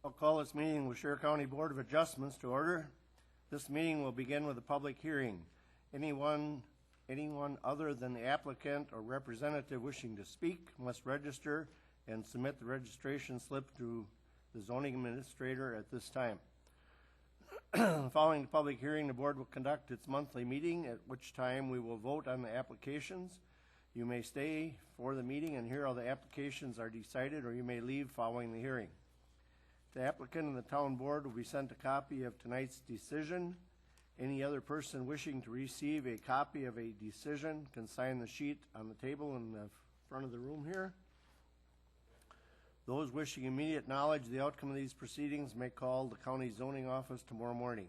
I'll call this meeting with Share County Board of Adjustments to order. This meeting will begin with a public hearing. Anyone other than the applicant or representative wishing to speak must register and submit the registration slip to the zoning administrator at this time. Following the public hearing, the board will conduct its monthly meeting, at which time we will vote on the applications. You may stay for the meeting and hear how the applications are decided, or you may leave following the hearing. The applicant and the town board will be sent a copy of tonight's decision. Any other person wishing to receive a copy of a decision can sign the sheet on the table in the front of the room here. Those wishing immediate knowledge of the outcome of these proceedings may call the county zoning office tomorrow morning.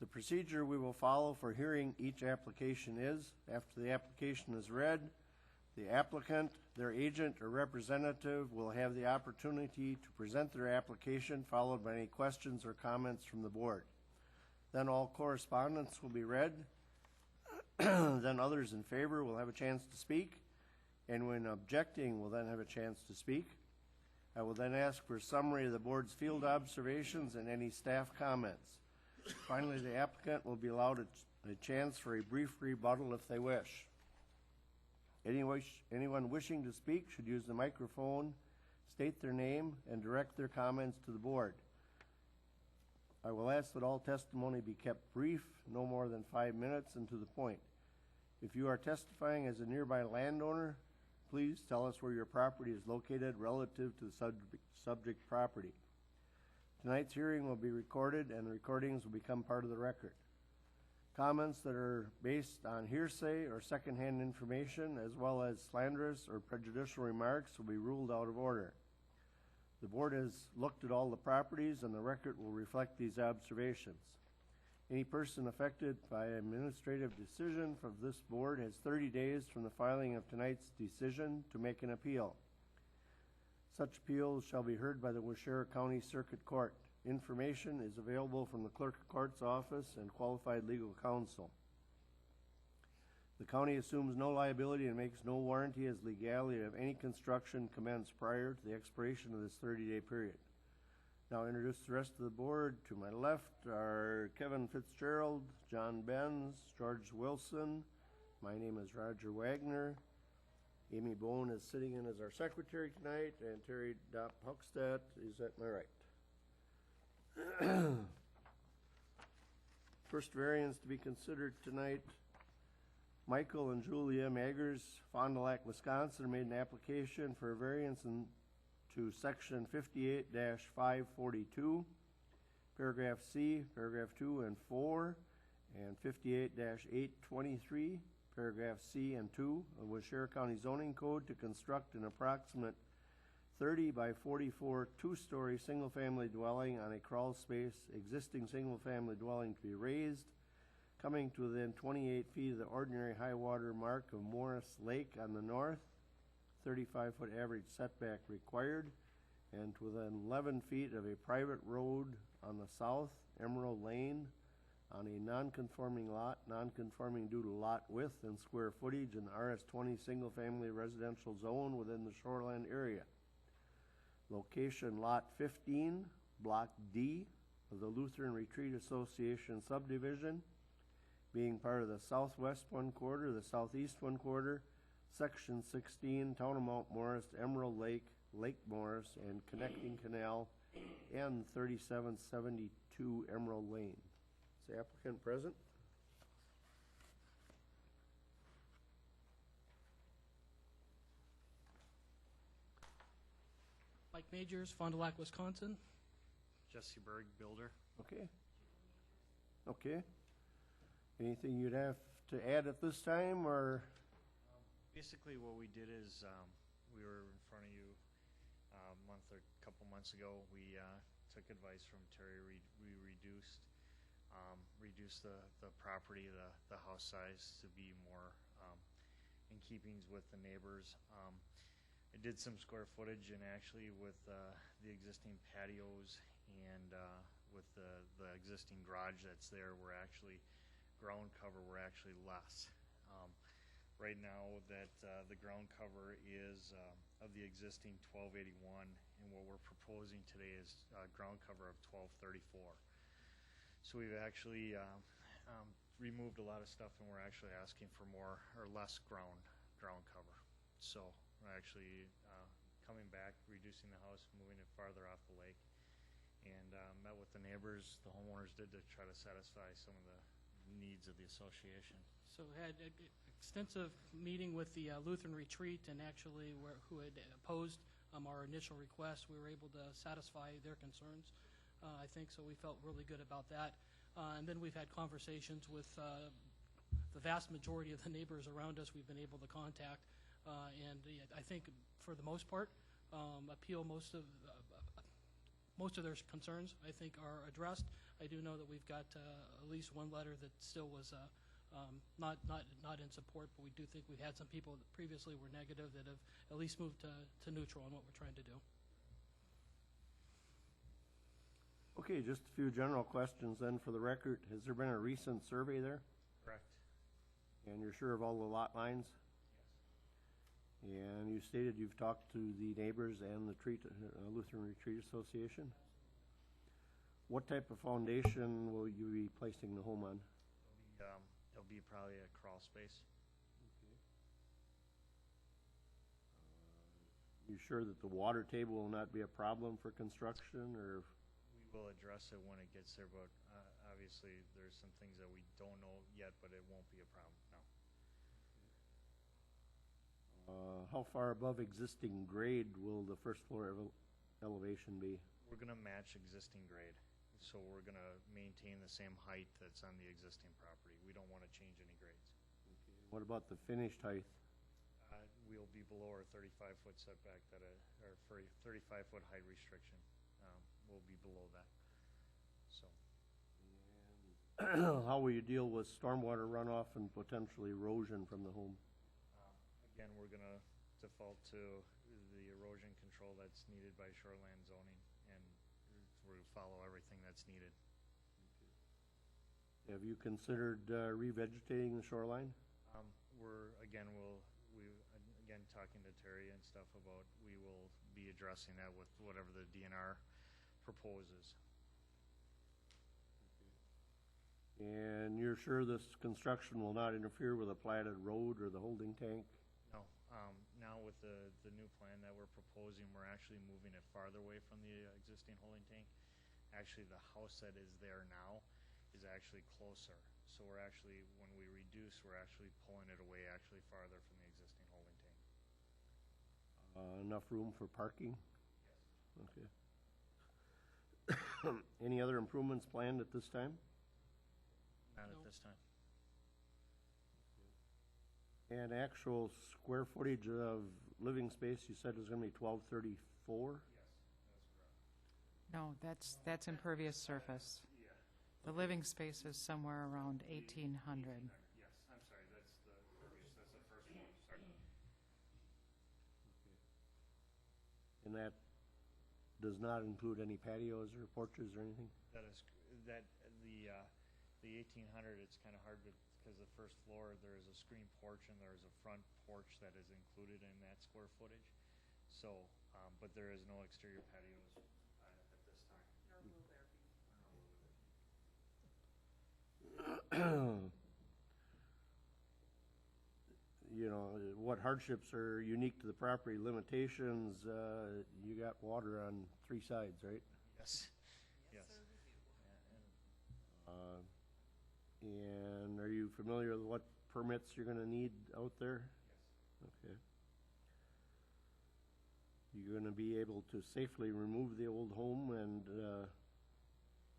The procedure we will follow for hearing each application is, after the application is read, the applicant, their agent, or representative will have the opportunity to present their application, followed by any questions or comments from the board. Then all correspondence will be read. Then others in favor will have a chance to speak, and when objecting will then have a chance to speak. I will then ask for a summary of the board's field observations and any staff comments. Finally, the applicant will be allowed a chance for a brief rebuttal if they wish. Anyone wishing to speak should use the microphone, state their name, and direct their comments to the board. I will ask that all testimony be kept brief, no more than 5 minutes, and to the point. If you are testifying as a nearby landowner, please tell us where your property is located relative to the subject property. Tonight's hearing will be recorded, and the recordings will become part of the record. Comments that are based on hearsay or secondhand information, as well as slanderous or prejudicial remarks, will be ruled out of order. The board has looked at all the properties, and the record will reflect these observations. Any person affected by an administrative decision from this board has 30 days from the filing of tonight's decision to make an appeal. Such appeals shall be heard by the Waushara County Circuit Court. Information is available from the Clerk of Court's office and qualified legal counsel. The county assumes no liability and makes no warranty as legality of any construction commenced prior to the expiration of this 30-day period. Now I'll introduce the rest of the board. To my left are Kevin Fitzgerald, John Benz, George Wilson. My name is Roger Wagner. Amy Bone is sitting in as our secretary tonight, and Terry Dopp-Huckstadt is at my right. First variance to be considered tonight, Michael and Julia Maggers, Fond du Lac, Wisconsin, made an application for a variance to section 58-542, paragraph C, paragraph 2 and 4, and 58-823, paragraph C and 2 of Waushara County Zoning Code to construct an approximate 30 by 44 two-story single-family dwelling on a crawl space, existing single-family dwelling to be raised, coming to within 28 feet of the ordinary high water mark of Morris Lake on the north, 35-foot average setback required, and to within 11 feet of a private road on the south, Emerald Lane, on a non-conforming lot, non-conforming due to lot width and square footage in the RS-20 single-family residential zone within the shoreline area. Location Lot 15, Block D of the Lutheran Retreat Association subdivision, being part of the southwest one quarter, the southeast one quarter, Section 16, Town of Mount Morris, Emerald Lake, Lake Morris, and connecting canal, and 3772 Emerald Lane. Is the applicant present? Mike Majors, Fond du Lac, Wisconsin. Jesse Berg, builder. Okay. Okay. Anything you'd have to add at this time, or? Basically what we did is we were in front of you a couple months ago. We took advice from Terry. We reduced the property, the house size to be more in keeping with the neighbors. I did some square footage, and actually with the existing patios and with the existing garage that's there, we're actually ground cover, we're actually less. right now that the ground cover is of the existing 1281, and what we're proposing today is ground cover of 1234. So we've actually removed a lot of stuff, and we're actually asking for more or less ground cover. So we're actually coming back, reducing the house, moving it farther off the lake, and met with the neighbors, the homeowners did, to try to satisfy some of the needs of the association. So had an extensive meeting with the Lutheran Retreat, and actually who had opposed our initial request. We were able to satisfy their concerns, I think, so we felt really good about that. And then we've had conversations with the vast majority of the neighbors around us we've been able to contact, and I think for the most part, appeal most of their concerns, I think, are addressed. I do know that we've got at least one letter that still was not in support, but we do think we've had some people that previously were negative that have at least moved to neutral on what we're trying to do. Okay, just a few general questions then for the record. Has there been a recent survey there? Correct. And you're sure of all the lot lines? Yes. And you stated you've talked to the neighbors and the Lutheran Retreat Association? What type of foundation will you be placing the home on? It'll be probably a crawl space. You sure that the water table will not be a problem for construction, or? We will address it when it gets there, but obviously there's some things that we don't know yet, but it won't be a problem, no. How far above existing grade will the first floor elevation be? We're gonna match existing grade, so we're gonna maintain the same height that's on the existing property. We don't wanna change any grades. What about the finished height? We'll be below our 35-foot setback, or 35-foot height restriction. We'll be below that, so. How will you deal with stormwater runoff and potential erosion from the home? Again, we're gonna default to the erosion control that's needed by shoreline zoning, and we'll follow everything that's needed. Have you considered revegetating the shoreline? Again, talking to Terry and stuff about, we will be addressing that with whatever the DNR proposes. And you're sure this construction will not interfere with a platted road or the holding tank? No. Now with the new plan that we're proposing, we're actually moving it farther away from the existing holding tank. Actually, the house that is there now is actually closer. So we're actually, when we reduce, we're actually pulling it away actually farther from the existing holding tank. Enough room for parking? Yes. Okay. Any other improvements planned at this time? Not No. at this time. And actual square footage of living space, you said was gonna be 1234? Yes, that's correct. No, that's impervious surface. The living space is somewhere around 1,800. Yes, I'm sorry, that's the first one, sorry. And that does not include any patios or porches or anything? The 1,800, it's kind of hard because the first floor, there is a screen porch and there is a front porch that is included in that square footage. So, but there is no exterior patios at this time. Nor will there be. You know, what hardships are unique to the property? Limitations, you got water on 3 sides, right? Yes. Yes. And are you familiar with what permits you're gonna need out there? Yes. Okay. You're gonna be able to safely remove the old home and,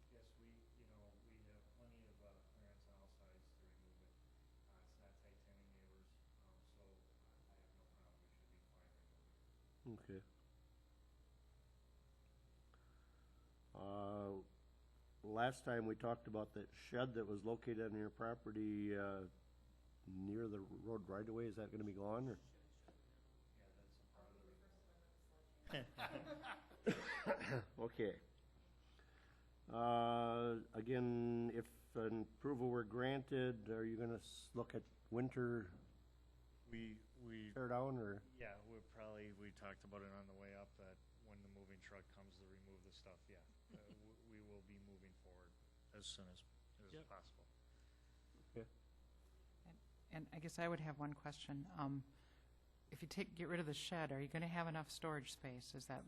Yes, we have plenty of clearance on all sides to remove it. It's not tight to any neighbors, so I have no problem. We should be fine removing it. okay. Last time we talked about that shed that was located on your property, near the road right away. Is that gonna be gone, or? Yeah, that's a part of the Okay. Again, if an approval were granted, are you gonna look at winter We, tear down, or? yeah, we talked about it on the way up, that when the moving truck comes to remove the stuff, yeah. We will be moving forward as soon as Yep. possible. And I guess I would have one question. If you get rid of the shed, are you going to have enough storage space? Is that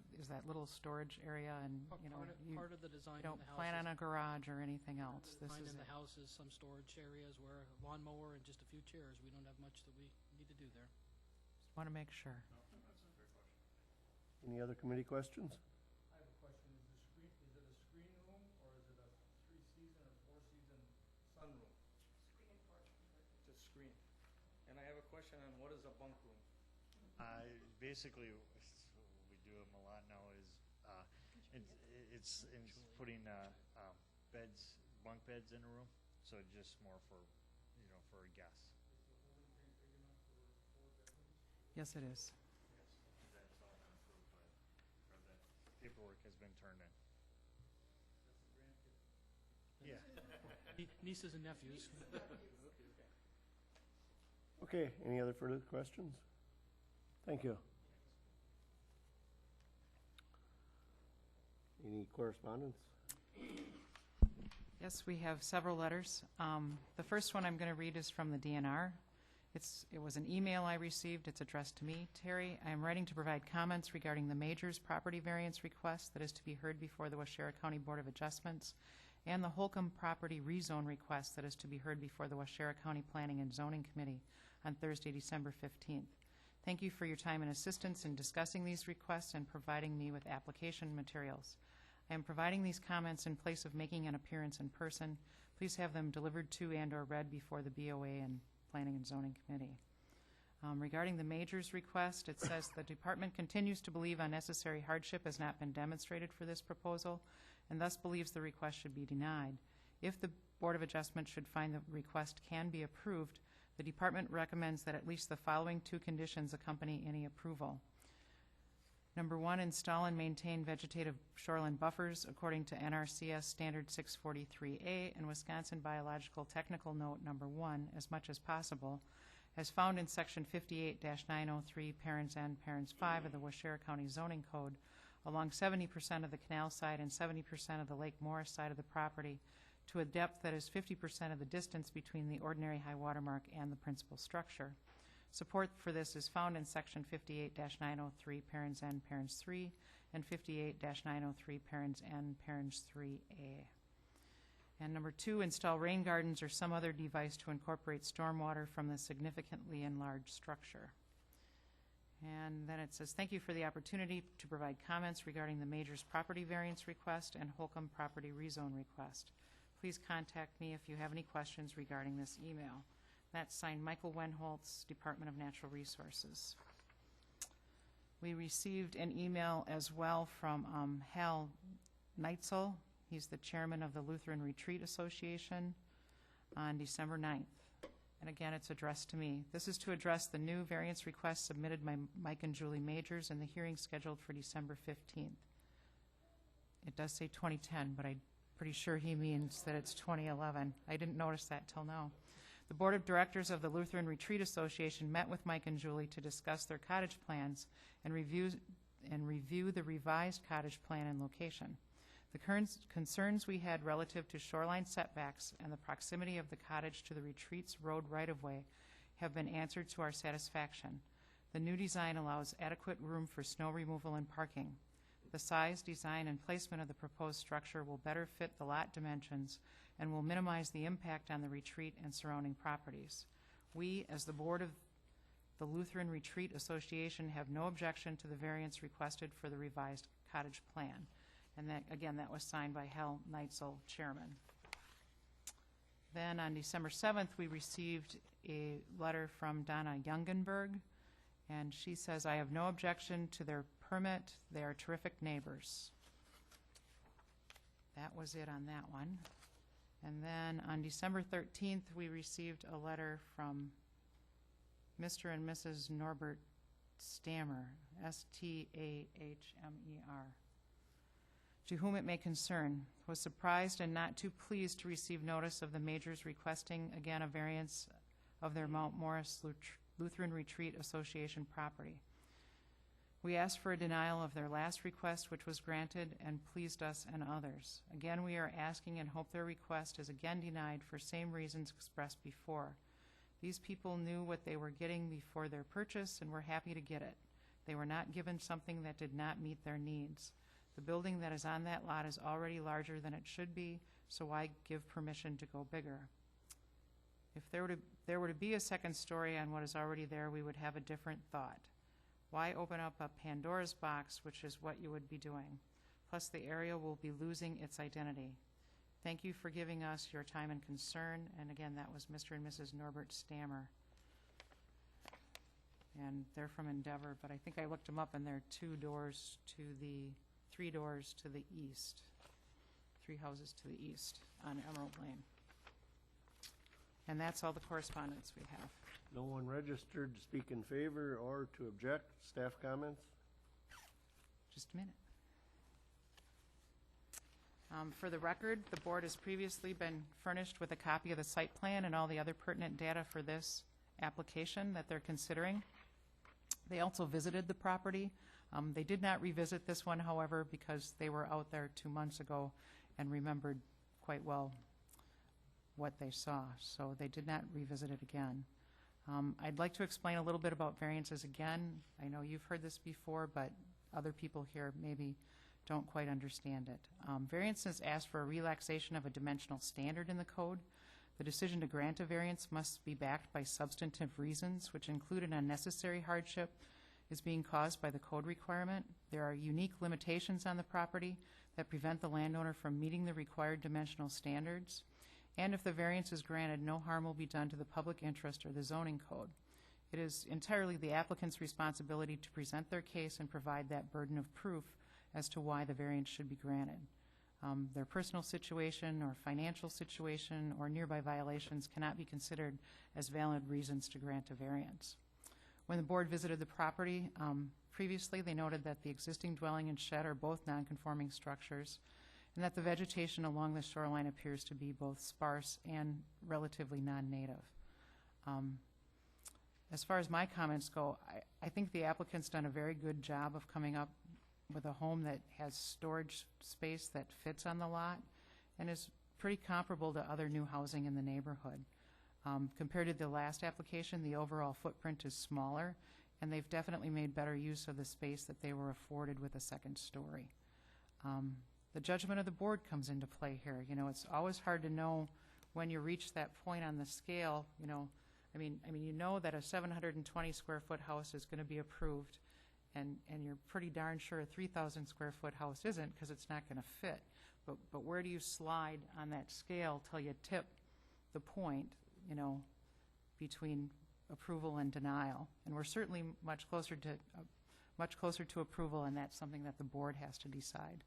little storage area, and, you know, you Part of the design in don't the house plan is- on a garage or anything else? This Design is in the it. house is some storage areas where a lawnmower and just a few chairs. We don't have much that we need to do there. Just want to make sure. Any other committee questions? I have a question, is it a screen room, or is it a 3-season or 4-season sunroom? Screen and porch. Just screen. And I have a question on what is a bunk room? Basically, we do them a lot now is, it's putting, beds, bunk beds in a room, so just more for, for guests. Yes, it is. That's all been approved by, or the paperwork has been turned in. Yeah. Nieces and nephews. Okay, any other further questions? Thank you. Any correspondence? Yes, we have several letters. The first one I'm going to read is from the DNR. It was an email I received. It's addressed to me, Terry. I am writing to provide comments regarding the Majors property variance request that is to be heard before the Waushara County Board of Adjustments, and the Holcomb property rezone request that is to be heard before the Waushara County Planning and Zoning Committee on Thursday, December 15th. Thank you for your time and assistance in discussing these requests and providing me with application materials. I am providing these comments in place of making an appearance in person. Please have them delivered to and/or read before the BOA and Planning and Zoning Committee. Regarding the Majors request, it says the department continues to believe unnecessary hardship has not been demonstrated for this proposal, and thus believes the request should be denied. If the Board of Adjustment should find the request can be approved, the department recommends that at least the following 2 conditions accompany any approval. Number 1, install and maintain vegetative shoreline buffers according to NRCS Standard 643A and Wisconsin Biological Technical Note Number 1 as much as possible, as found in Section 58-903, Parents N, Parents 5 of the Waushara County Zoning Code, along 70% of the canal side and 70% of the Lake Morris side of the property, to a depth that is 50% of the distance between the ordinary high water mark and the principal structure. Support for this is found in Section 58-903, Parents N, Parents 3, and 58-903, Parents N, Parents 3A. And number 2, install rain gardens or some other device to incorporate stormwater from the significantly enlarged structure. And then it says, thank you for the opportunity to provide comments regarding the Majors property variance request and Holcomb property rezone request. Please contact me if you have any questions regarding this email. That's signed Michael Wenholtz, Department of Natural Resources. We received an email as well from Hal Neitzel. He's the chairman of the Lutheran Retreat Association on December 9th. And again, it's addressed to me. This is to address the new variance request submitted by Mike and Julie Majors and the hearing scheduled for December 15th. It does say 2010, but I'm pretty sure he means that it's 2011. I didn't notice that till now. The Board of Directors of the Lutheran Retreat Association met with Mike and Julie to discuss their cottage plans and review the revised cottage plan and location. The current concerns we had relative to shoreline setbacks and the proximity of the cottage to the retreat's road right-of-way have been answered to our satisfaction. The new design allows adequate room for snow removal and parking. The size, design, and placement of the proposed structure will better fit the lot dimensions and will minimize the impact on the retreat and surrounding properties. We, as the Board of the Lutheran Retreat Association, have no objection to the variance requested for the revised cottage plan. And that, again, that was signed by Hal Neitzel, chairman. Then on December 7th, we received a letter from Donna Jungenberg, and she says, I have no objection to their permit. They are terrific neighbors. That was it on that one. And then on December 13th, we received a letter from Mr. and Mrs. Norbert Stammer, Stahmer, to whom it may concern. Was surprised and not too pleased to receive notice of the Majors requesting again a variance of their Mount Morris Lutheran Retreat Association property. We asked for a denial of their last request, which was granted and pleased us and others. Again, we are asking and hope their request is again denied for same reasons expressed before. These people knew what they were getting before their purchase and were happy to get it. They were not given something that did not meet their needs. The building that is on that lot is already larger than it should be, so why give permission to go bigger? If there were to be a second story on what is already there, we would have a different thought. Why open up a Pandora's box, which is what you would be doing? Plus, the area will be losing its identity. Thank you for giving us your time and concern. And again, that was Mr. and Mrs. Norbert Stammer. And they're from Endeavor, but I think I looked them up, and they're 3 doors to the east. 3 houses to the east on Emerald Lane. And that's all the correspondence we have. No one registered to speak in favor or to object. Staff comments? Just a minute. For the record, the board has previously been furnished with a copy of the site plan and all the other pertinent data for this application that they're considering. They also visited the property. They did not revisit this one, however, because they were out there 2 months ago and remembered quite well what they saw, so they did not revisit it again. I'd like to explain a little bit about variances again. I know you've heard this before, but other people here maybe don't quite understand it. Variances ask for a relaxation of a dimensional standard in the code. The decision to grant a variance must be backed by substantive reasons, which include an unnecessary hardship is being caused by the code requirement. There are unique limitations on the property that prevent the landowner from meeting the required dimensional standards. And if the variance is granted, no harm will be done to the public interest or the zoning code. It is entirely the applicant's responsibility to present their case and provide that burden of proof as to why the variance should be granted. Their personal situation or financial situation or nearby violations cannot be considered as valid reasons to grant a variance. When the board visited the property previously, they noted that the existing dwelling and shed are both nonconforming structures, and that the vegetation along the shoreline appears to be both sparse and relatively non-native. As far as my comments go, I think the applicant's done a very good job of coming up with a home that has storage space that fits on the lot and is pretty comparable to other new housing in the neighborhood. Compared to the last application, the overall footprint is smaller, and they've definitely made better use of the space that they were afforded with a second story. The judgment of the board comes into play here. You know, it's always hard to know when you reach that point on the scale. You know, I mean, you know that a 720 square foot house is going to be approved, and you're pretty darn sure a 3,000 square foot house isn't, because it's not going to fit. But where do you slide on that scale till you tip the point, you know, between approval and denial? And we're certainly much closer to approval, and that's something that the board has to decide.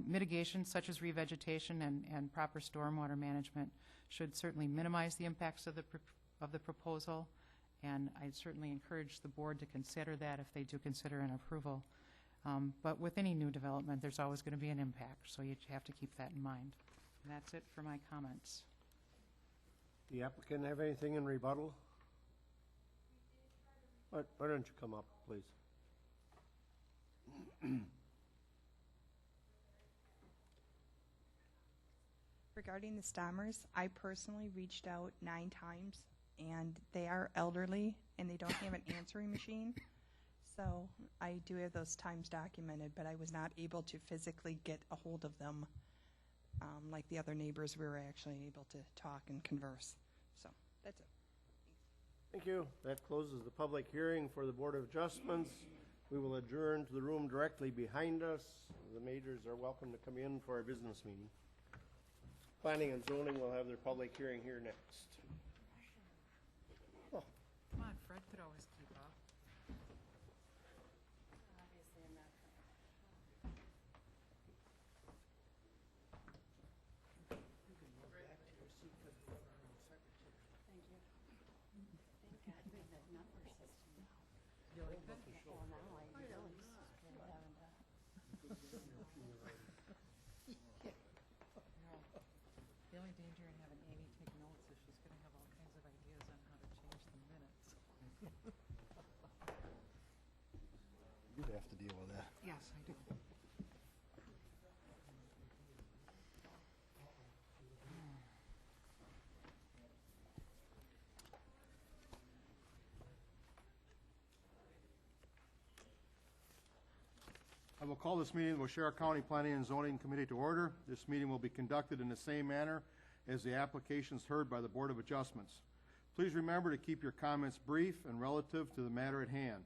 Mitigation such as revegetation and proper stormwater management should certainly minimize the impacts of the proposal, and I'd certainly encourage the board to consider that if they do consider an approval. But with any new development, there's always going to be an impact, so you have to keep that in mind. And that's it for my comments. The applicant have anything in rebuttal? Why don't you come up, please? Regarding the Stammers, I personally reached out 9 times, and they are elderly, and they don't have an answering machine. So I do have those times documented, but I was not able to physically get a hold of them. Like the other neighbors, we were actually able to talk and converse. So that's it. Thank you. That closes the public hearing for the Board of Adjustments. We will adjourn to the room directly behind us. The majors are welcome to come in for our business meeting. Planning and zoning will have their public hearing here next. Oh. Come on, Fred could always keep up. The only danger in having Amy take notes is she's going to have all kinds of ideas on how to change the minutes. Yes, I do. I will call this meeting of the Waushara County Planning and Zoning Committee to order. This meeting will be conducted in the same manner as the applications heard by the Board of Adjustments. Please remember to keep your comments brief and relative to the matter at hand.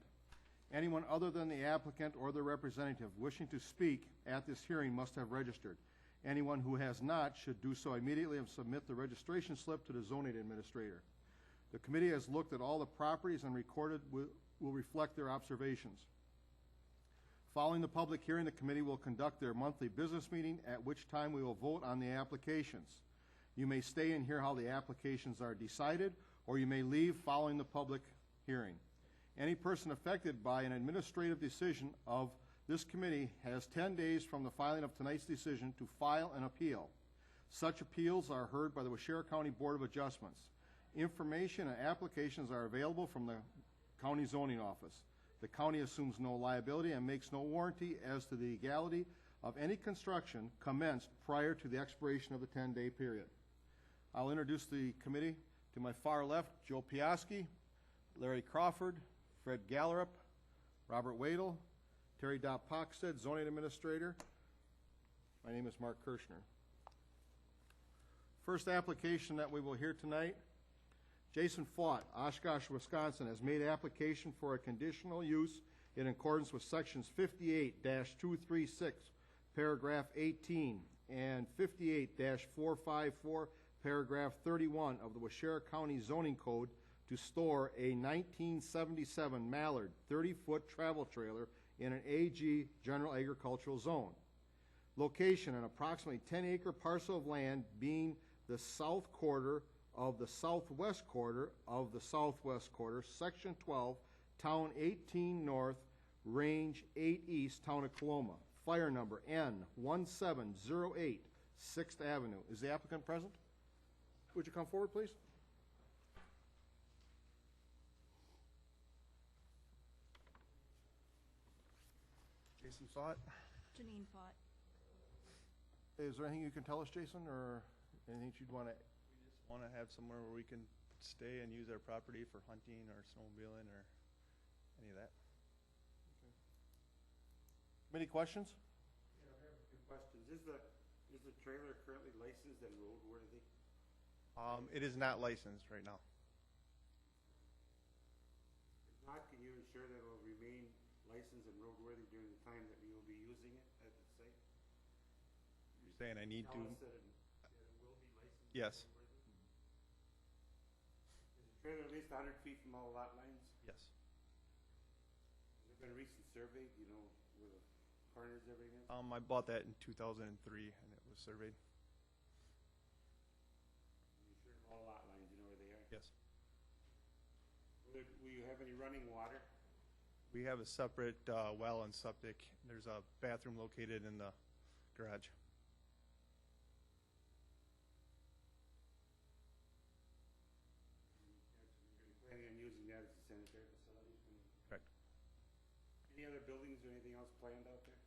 Anyone other than the applicant or their representative wishing to speak at this hearing must have registered. Anyone who has not should do so immediately and submit the registration slip to the zoning administrator. The committee has looked at all the properties and recorded will reflect their observations. Following the public hearing, the committee will conduct their monthly business meeting, at which time we will vote on the applications. You may stay and hear how the applications are decided, or you may leave following the public hearing. Any person affected by an administrative decision of this committee has 10 days from the filing of tonight's decision to file an appeal. Such appeals are heard by the Waushara County Board of Adjustments. Information and applications are available from the county zoning office. The county assumes no liability and makes no warranty as to the legality of any construction commenced prior to the expiration of the 10-day period. I'll introduce the committee. To my far left, Joe Piaski, Larry Crawford, Fred Gallerup, Robert Wadel, Terry Dopp-Poxted, zoning administrator. My name is Mark Kirschner. First application that we will hear tonight, Jason Faught, Oshkosh, Wisconsin, has made application for a conditional use in accordance with sections 58-236, paragraph 18, and 58-454, paragraph 31 of the Waushara County Zoning Code to store a 1977 Mallard 30-foot travel trailer in an AG General Agricultural Zone. Location, an approximately 10-acre parcel of land being the south quarter of the southwest quarter of the southwest quarter, section 12, town 18 north, range 8 east, town of Coloma. Fire number N1708, 6th Avenue. Is the applicant present? Would you come forward, please? Jason Faught. Janine Fott. Is there anything you can tell us, Jason, or anything you'd want to? Want to have somewhere where we can stay and use our property for hunting or snowmobiling or any of that. Any questions? Yeah, I have a few questions. Is the trailer currently licensed and roadworthy? It is not licensed right now. If not, can you ensure that it will remain licensed and roadworthy during the time that we will be using it at the site? You're saying I need to? Tell us that it will be licensed. Yes. And roadworthy? Is the trailer at least 100 feet from all lot lines? Yes. Has there been a recent survey, do you know, where the corners, everything is? I bought that in 2003 and it was surveyed. You sure of all lot lines, you know where they are? Yes. Will you have any running water? We have a separate well and septic. There's a bathroom located in the garage. You're planning on using that as a sanitary facility? Correct. Any other buildings or anything else planned out there?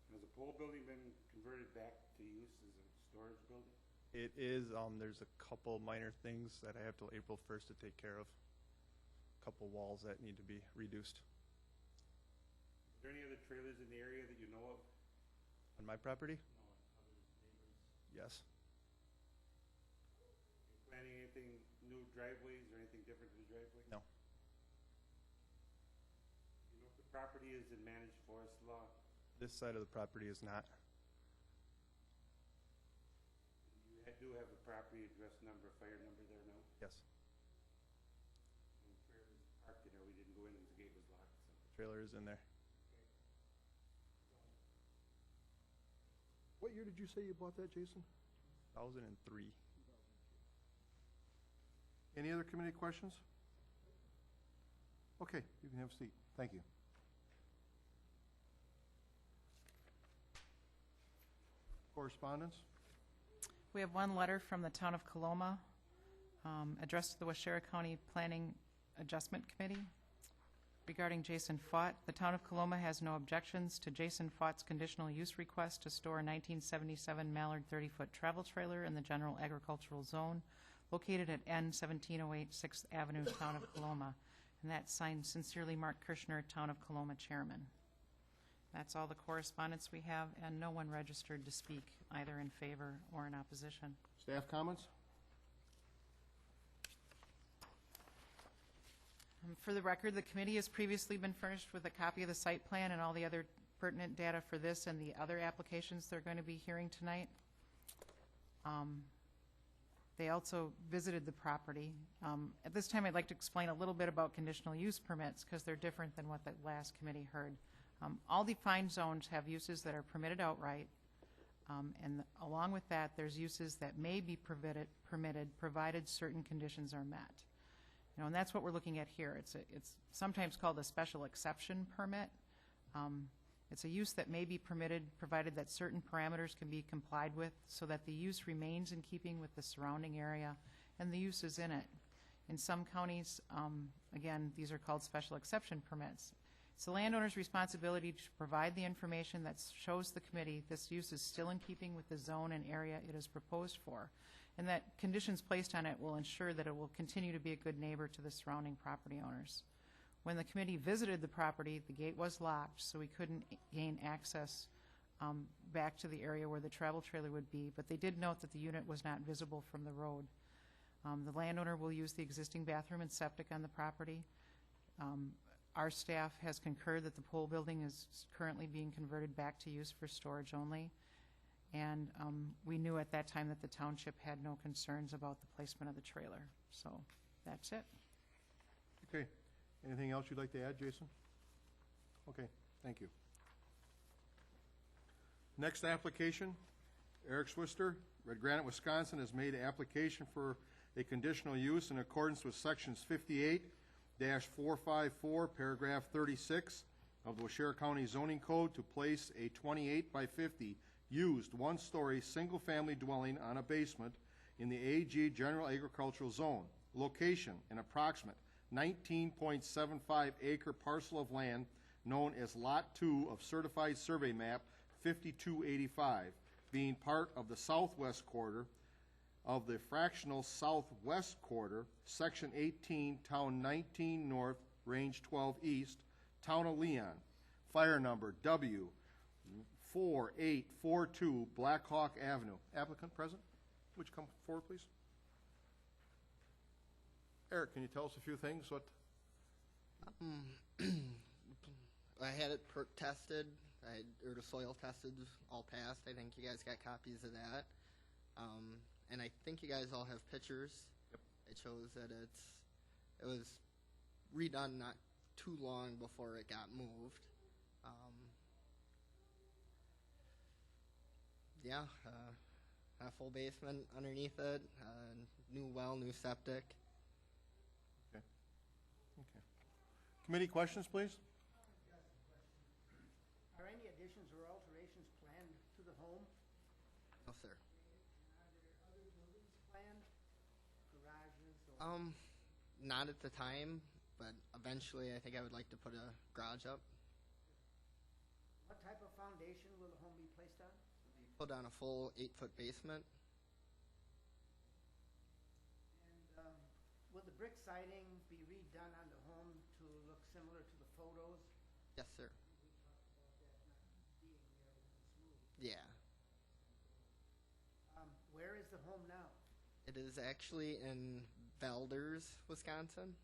No. Has the pole building been converted back to use as a storage building? It is, there's a couple minor things that I have till April 1st to take care of. A couple walls that need to be reduced. Is there any other trailers in the area that you know of? On my property? No, other neighbors? Yes. You planning anything, new driveways or anything different to the driveway? No. You know if the property is in managed forest law? This side of the property is not. You do have a property address number, fire number there now? Yes. And the trailer was parked in there, we didn't go in because the gate was locked, so. The trailer is in there. What year did you say you bought that, Jason? 2003. Any other committee questions? Okay, you can have a seat. Thank you. Correspondence? We have one letter from the town of Coloma, addressed to the Waushara County Planning Adjustment Committee. regarding Jason Fott. The Town of Coloma has no objections to Jason Fott's conditional use request to store a 1977 Mallard 30-foot travel trailer in the general agricultural zone located at N 1708 6th Avenue, Town of Coloma. And that's signed sincerely Mark Kirschner, Town of Coloma Chairman. That's all the correspondence we have, and no one registered to speak, either in favor or in opposition. Staff comments? For the record, the committee has previously been furnished with a copy of the site plan and all the other pertinent data for this and the other applications they're going to be hearing tonight. They also visited the property. At this time, I'd like to explain a little bit about conditional use permits because they're different than what the last committee heard. All defined zones have uses that are permitted outright, and along with that, there's uses that may be permitted provided certain conditions are met. And that's what we're looking at here. It's sometimes called a special exception permit. It's a use that may be permitted provided that certain parameters can be complied with so that the use remains in keeping with the surrounding area and the uses in it. In some counties, again, these are called special exception permits. It's the landowner's responsibility to provide the information that shows the committee this use is still in keeping with the zone and area it is proposed for, and that conditions placed on it will ensure that it will continue to be a good neighbor to the surrounding property owners. When the committee visited the property, the gate was locked, so we couldn't gain access back to the area where the travel trailer would be, but they did note that the unit was not visible from the road. The landowner will use the existing bathroom and septic on the property. Our staff has concurred that the pool building is currently being converted back to use for storage only. And we knew at that time that the township had no concerns about the placement of the trailer. So that's it. Okay. Anything else you'd like to add, Jason? Okay, thank you. Next application, Eric Swister, Red Granite, Wisconsin, has made an application for a conditional use in accordance with sections 58-454, paragraph 36 of the Waushara County Zoning Code to place a 28 by 50 used one-story single-family dwelling on a basement in the AG General Agricultural Zone. Location, an approximate 19.75 acre parcel of land known as Lot 2 of Certified Survey Map 5285, being part of the southwest quarter of the fractional southwest quarter, Section 18, Town 19 North, Range 12 East, Town of Leon. Fire number W4842 Black Hawk Avenue. Applicant present? Would you come forward, please? Eric, can you tell us a few things? What? I had it perk tested, or the soil tested, all passed. I think you guys got copies of that. And I think you guys all have pictures. Yep. It shows that it was redone not too long before it got moved. A full basement underneath it, new well, new septic. Okay. Committee questions, please? Are any additions or alterations planned to the home? No, sir. Are there other buildings planned? Garages or? Not at the time, but eventually I think I would like to put a garage up. What type of foundation will the home be placed on? Put on a full 8-foot basement. And will the brick siding be redone on the home to look similar to the photos? Yes, sir. We talked about that not being there when it's moved. Yeah. Where is the home now? It is actually in Valders, Wisconsin.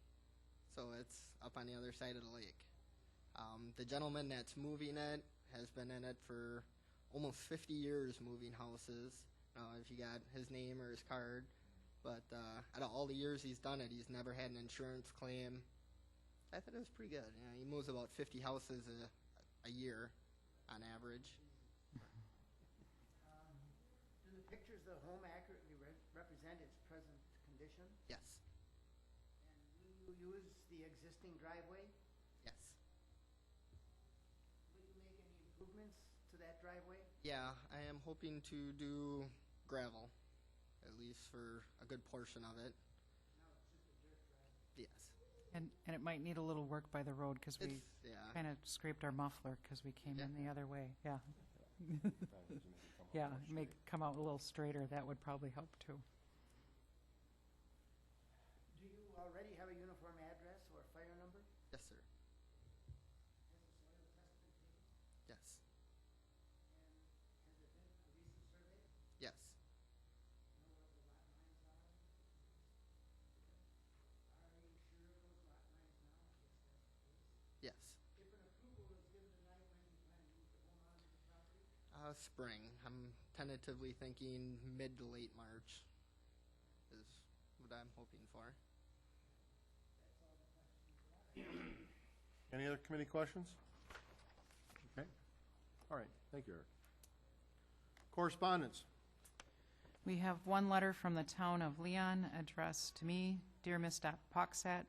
So it's up on the other side of the lake. The gentleman that's moving it has been in it for almost 50 years moving houses. If you got his name or his card. But out of all the years he's done it, he's never had an insurance claim. I thought it was pretty good. He moves about 50 houses a year on average. Do the pictures of the home accurately represent its present condition? Yes. And will you use the existing driveway? Yes. Will you make any improvements to that driveway? Yeah, I am hoping to do gravel, at least for a good portion of it. No, it's just a dirt driveway. Yes. And it might need a little work by the road, because we It's, yeah, kind of scraped our muffler because we came in Yeah. the other way, yeah. Yeah, make, come out a little straighter, that would probably help too. Do you already have a uniform address or fire number? yes, sir. Yes, Has there been a recent survey? yes, Know what the lot lines are? Are you sure of those lot lines now? Yes, that's the case. yes. If an approval is given tonight, when do you plan to move the home onto the property? Spring. I'm tentatively thinking mid to late March is what I'm hoping for. Any other committee questions? Okay. All right, thank you, Eric. Correspondence. We have one letter from the town of Leon addressed to me. Dear Ms. Poxat,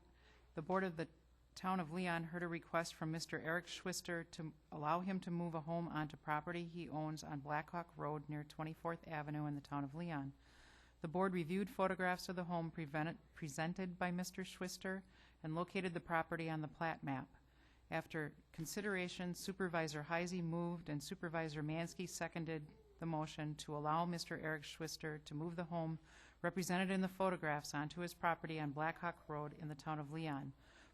the board of the town of Leon heard a request from Mr. Eric Schwister to allow him to move a home onto property he owns on Blackhawk Road near 24th Avenue in the town of Leon. The board reviewed photographs of the home presented by Mr. Schwister and located the property on the plat map. After consideration, Supervisor Heisey moved and Supervisor Mansky seconded the motion to allow Mr. Eric Schwister to move the home represented in the photographs onto his property on Blackhawk Road in the town of Leon.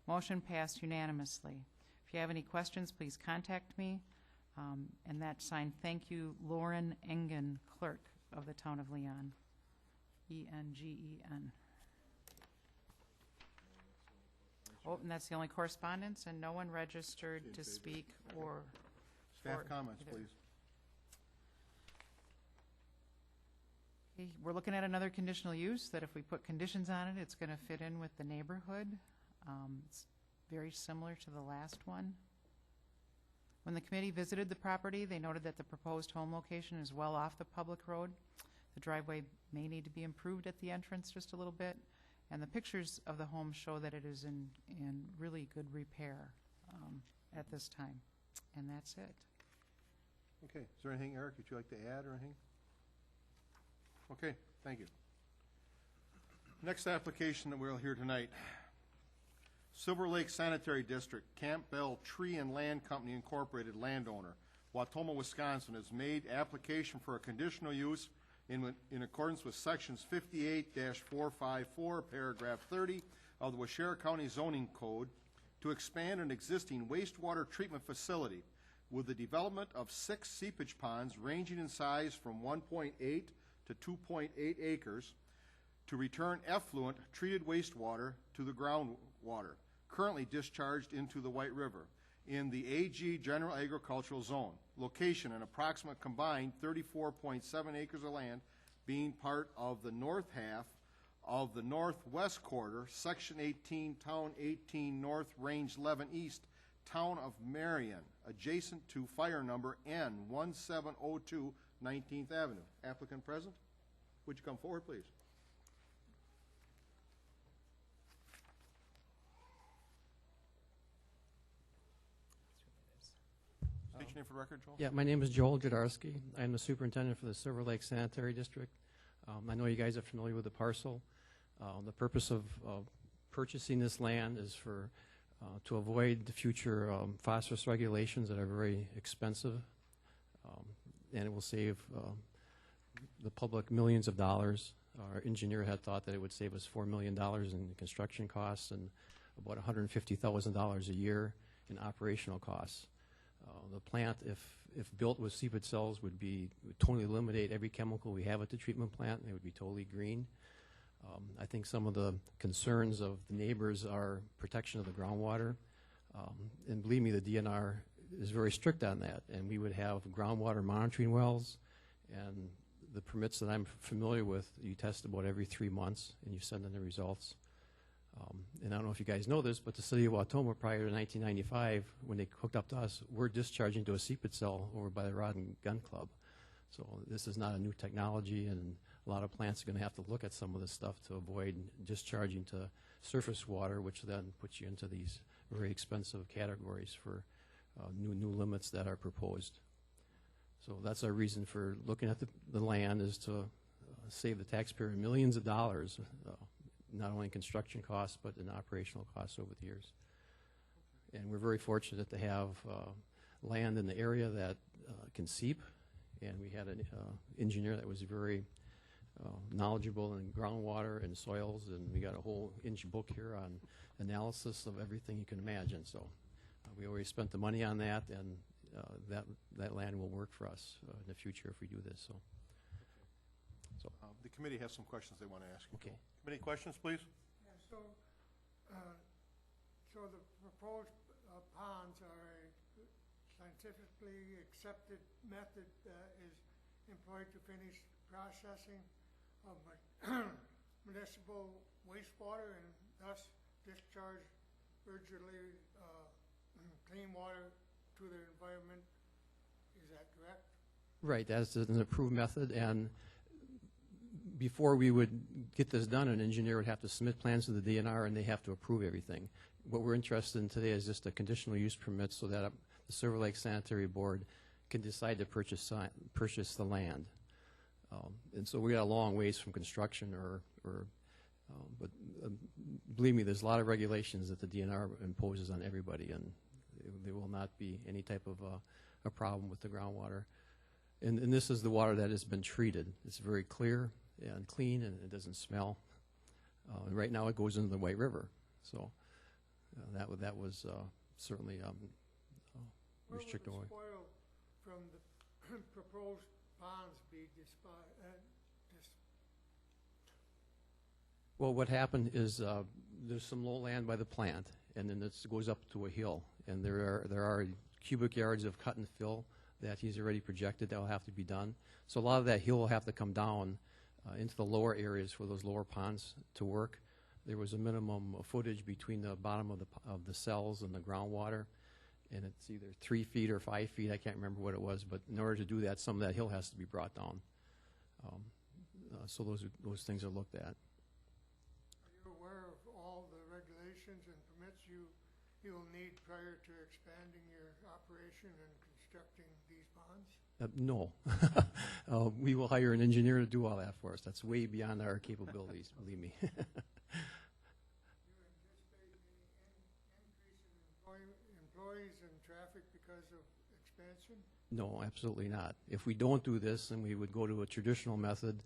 Motion passed unanimously. If you have any questions, please contact me. And that signed, thank you, Lauren Engen, clerk of the town of Leon. E-N-G-E-N. Oh, and that's the only correspondence, and no one registered to speak or... Staff for comments, either. please. Okay, we're looking at another conditional use, that if we put conditions on it, it's going to fit in with the neighborhood. It's very similar to the last one. When the committee visited the property, they noted that the proposed home location is well off the public road. The driveway may need to be improved at the entrance just a little bit, and the pictures of the home show that it is in really good repair at this time. And that's it. Okay, is there anything, Eric, that you'd like to add or anything? Okay, thank you. Next application that we'll hear tonight. Silver Lake Sanitary District, Campbell Tree and Land Company Incorporated landowner, Wautoma, Wisconsin, has made application for a conditional use in accordance with sections 58-454, paragraph 30 of the Waushara County Zoning Code to expand an existing wastewater treatment facility with the development of 6 seepage ponds ranging in size from 1.8 to 2.8 acres to return effluent treated wastewater to the groundwater, currently discharged into the White River, in the AG General Agricultural Zone. Location, an approximate combined 34.7 acres of land, being part of the north half of the Northwest Quarter, Section 18, Town 18 North, Range 11 East, Town of Marion, adjacent to fire number N1702, 19th Avenue. Applicant present? Would you come forward, please? State your name for the record, Joel. Yeah, my name is Joel Jadarski. I'm the superintendent for the Silver Lake Sanitary District. I know you guys are familiar with the parcel. The purpose of purchasing this land is for to avoid the future phosphorus regulations that are very expensive, and it will save the public millions of dollars. Our engineer had thought that it would save us $4 million in construction costs and about $150,000 a year in operational costs. The plant, if built with seepage cells, would totally eliminate every chemical we have at the treatment plant, and it would be totally green. I think some of the concerns of the neighbors are protection of the groundwater, and believe me, the DNR is very strict on that, and we would have groundwater monitoring wells, and the permits that I'm familiar with, you test about every 3 months, and you send in the results. And I don't know if you guys know this, but the city of Wautoma, prior to 1995, when they hooked up to us, we're discharging to a seepage cell over by the Rod and Gun Club. So this is not a new technology, and a lot of plants are going to have to look at some of this stuff to avoid discharging to surface water, which then puts you into these very expensive categories for new limits that are proposed. So that's our reason for looking at the land, is to save the taxpayer millions of dollars, not only in construction costs, but in operational costs over the years. And we're very fortunate to have land in the area that can seep, and we had an engineer that was very knowledgeable in groundwater and soils, and we got a whole inch book here on analysis of everything you can imagine. So we already spent the money on that, and that land will work for us in the future if we do this. So The committee has some questions they want to ask you. Okay. Committee questions, please? Yeah, so the proposed ponds are a scientifically accepted method that is employed to finish processing of municipal wastewater and thus discharge virtually clean water to the environment. Is that correct? right, that's an approved method, and before we would get this done, an engineer would have to submit plans to the DNR, and they have to approve everything. What we're interested in today is just a conditional use permit so that the Silver Lake Sanitary Board can decide to purchase the land. And so we got a long ways from construction, but believe me, there's a lot of regulations that the DNR imposes on everybody, and there will not be any type of a problem with the groundwater. And this is the water that has been treated. It's very clear and clean, and it doesn't smell. And right now it goes into the White River. So that was certainly restricted away. Where will the spoil from the proposed ponds be Well, what happened is there's some low land by the plant, and then it goes up to a hill, and there are cubic yards of cut and fill that he's already projected that will have to be done. So a lot of that hill will have to come down into the lower areas for those lower ponds to work. There was a minimum footage between the bottom of the cells and the groundwater, and it's either 3 feet or 5 feet. I can't remember what it was, but in order to do that, some of that hill has to be brought down. So those things are looked at. Are you aware of all the regulations and permits you will need prior to expanding your operation and constructing these ponds? No. We will hire an engineer to do all that for us. That's way beyond our capabilities, believe me. Do you anticipate any increase in employees and traffic because of expansion? No, absolutely not. If we don't do this and we would go to a traditional method,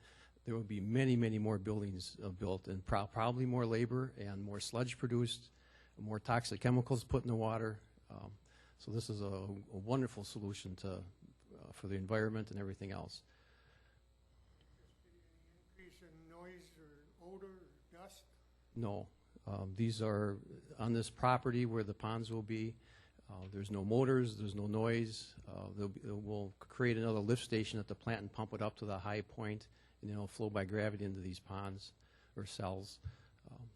there would be many, many more buildings built, and probably more labor and more sludge produced, more toxic chemicals put in the water. So this is a wonderful solution for the environment and everything else. Any increase in noise or odor or dust? No. These are on this property where the ponds will be. There's no motors, there's no noise. We'll create another lift station at the plant and pump it up to the high point, and it'll flow by gravity into these ponds or cells.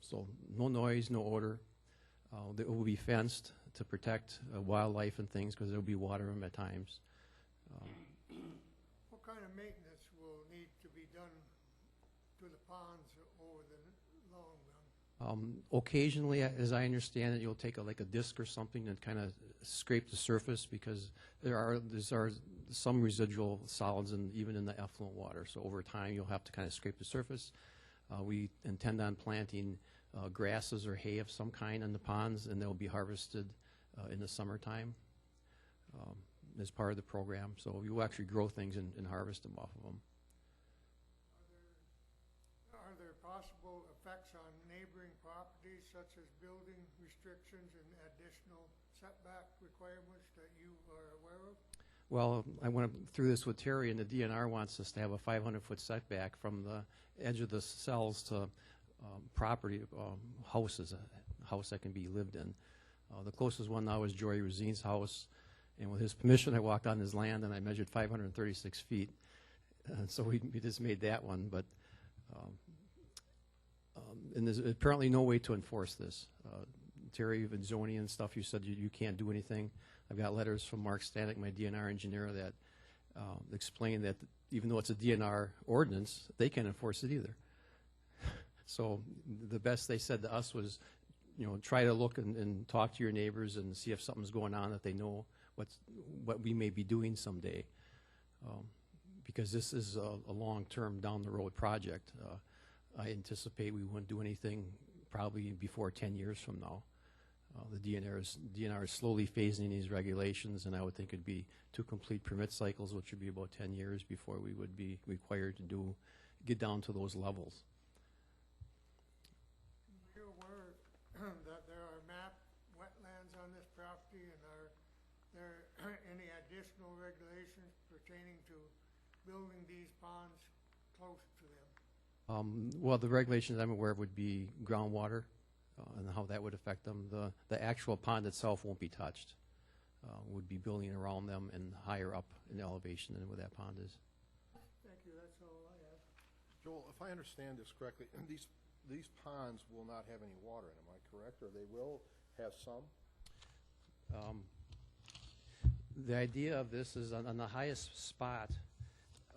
So no noise, no odor. It will be fenced to protect wildlife and things because there will be water in them at times. What kind of maintenance will need to be done to the ponds over the long run? Occasionally, as I understand it, you'll take like a disc or something and kind of scrape the surface because there are some residual solids even in the effluent water. So over time, you'll have to kind of scrape the surface. We intend on planting grasses or hay of some kind in the ponds, and they'll be harvested in the summertime as part of the program. So you will actually grow things and harvest them off of them. Are there possible effects on neighboring properties such as building restrictions and additional setback requirements that you are aware of? Well, I went through this with Terry, and the DNR wants us to have a 500-foot setback from the edge of the cells to property, houses, a house that can be lived in. The closest one now is Jory Rosine's house, and with his permission, I walked on his land, and I measured 536 feet. So we just made that one, but and there's apparently no way to enforce this. Terry, and zoning and stuff, you said you can't do anything. I've got letters from Mark Stanek, my DNR engineer, that explain that even though it's a DNR ordinance, they can't enforce it either. So the best they said to us was, try to look and talk to your neighbors and see if something's going on, that they know what we may be doing someday. Because this is a long-term, down-the-road project. I anticipate we wouldn't do anything probably before 10 years from now. The DNR is slowly phasing these regulations, and I would think it'd be 2 complete permit cycles, which would be about 10 years before we would be required to get down to those levels. Are you aware that there are mapped wetlands on this property, and are there any additional regulations pertaining to building these ponds close to them? Well, the regulations I'm aware of would be groundwater and how that would affect them. The actual pond itself won't be touched. Would be building around them and higher up in elevation than where that pond is. Thank you, that's all I have. Joel, if I understand this correctly, these ponds will not have any water in them, am I correct? Or they will have some? The idea of this is on the highest spot,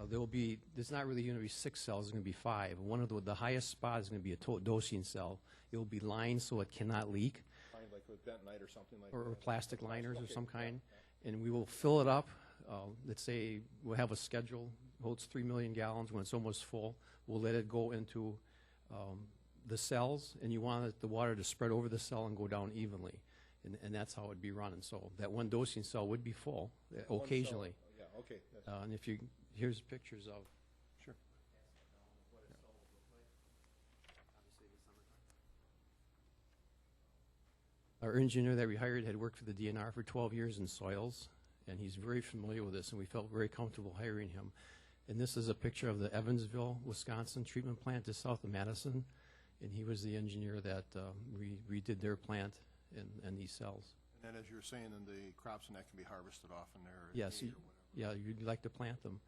there's not really going to be 6 cells, it's going to be 5. One of the highest spot is going to be a dosing cell. It will be lined so it cannot leak, Kind of like with bentonite or something like that? or plastic liners of Okay, some yeah, kind. yeah. And we will fill it up. Let's say we'll have a schedule, holds 3 million gallons. When it's almost full, we'll let it go into the cells, and you want the water to spread over the cell and go down evenly. And that's how it'd be running. So that one dosing cell would be full One cell, occasionally. Yeah, okay. That's- And here's pictures of. Sure. Our engineer that we hired had worked for the DNR for 12 years in soils, and he's very familiar with this, and we felt very comfortable hiring him. And this is a picture of the Evansville, Wisconsin treatment plant just south of Madison, and he was the engineer that redid their plant and these cells. And then, as you're saying, then the crops and that can be harvested off in there? Yes, or whatever. yeah, you'd like to plant them.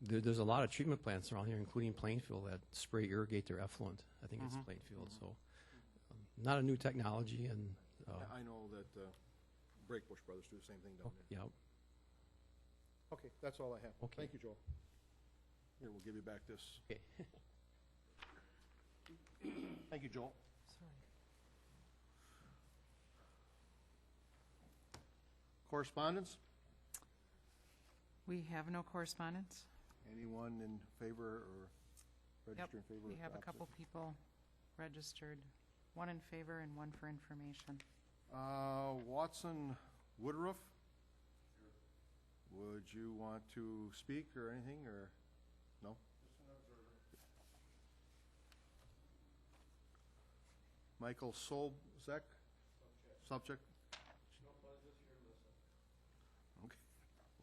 There's a lot of treatment plants around here, including Plainfield, that spray irrigate their effluent. I think it's Plainfield, so not a new technology, and Yeah, I know that Breakbush Brothers do the same thing down there. yeah. Okay, that's all I have. Okay. Thank you, Joel. Here, we'll give you back this. Okay. Thank you, Joel. Correspondence? We have no correspondence. Anyone in favor or register in favor? We of have a opposite? couple people registered, 1 in favor and 1 for information. Watson Woodruff? Would you want to speak or anything, or no? Michael Solzek? Subject? Okay.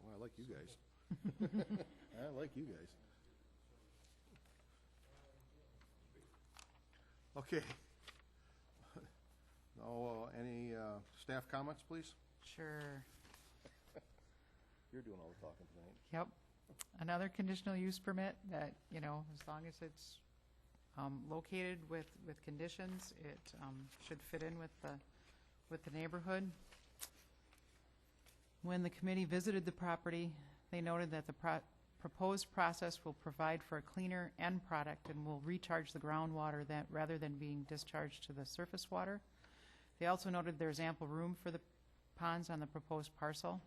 Well, I like you guys. I like you guys. Okay. No, any staff comments, please? Sure. You're doing all the talking tonight. Yep. Another conditional use permit that, you know, as long as it's located with conditions, it should fit in with the neighborhood. When the committee visited the property, they noted that the proposed process will provide for a cleaner end product and will recharge the groundwater that rather than being discharged to the surface water. They also noted there's ample room for the ponds on the proposed parcel.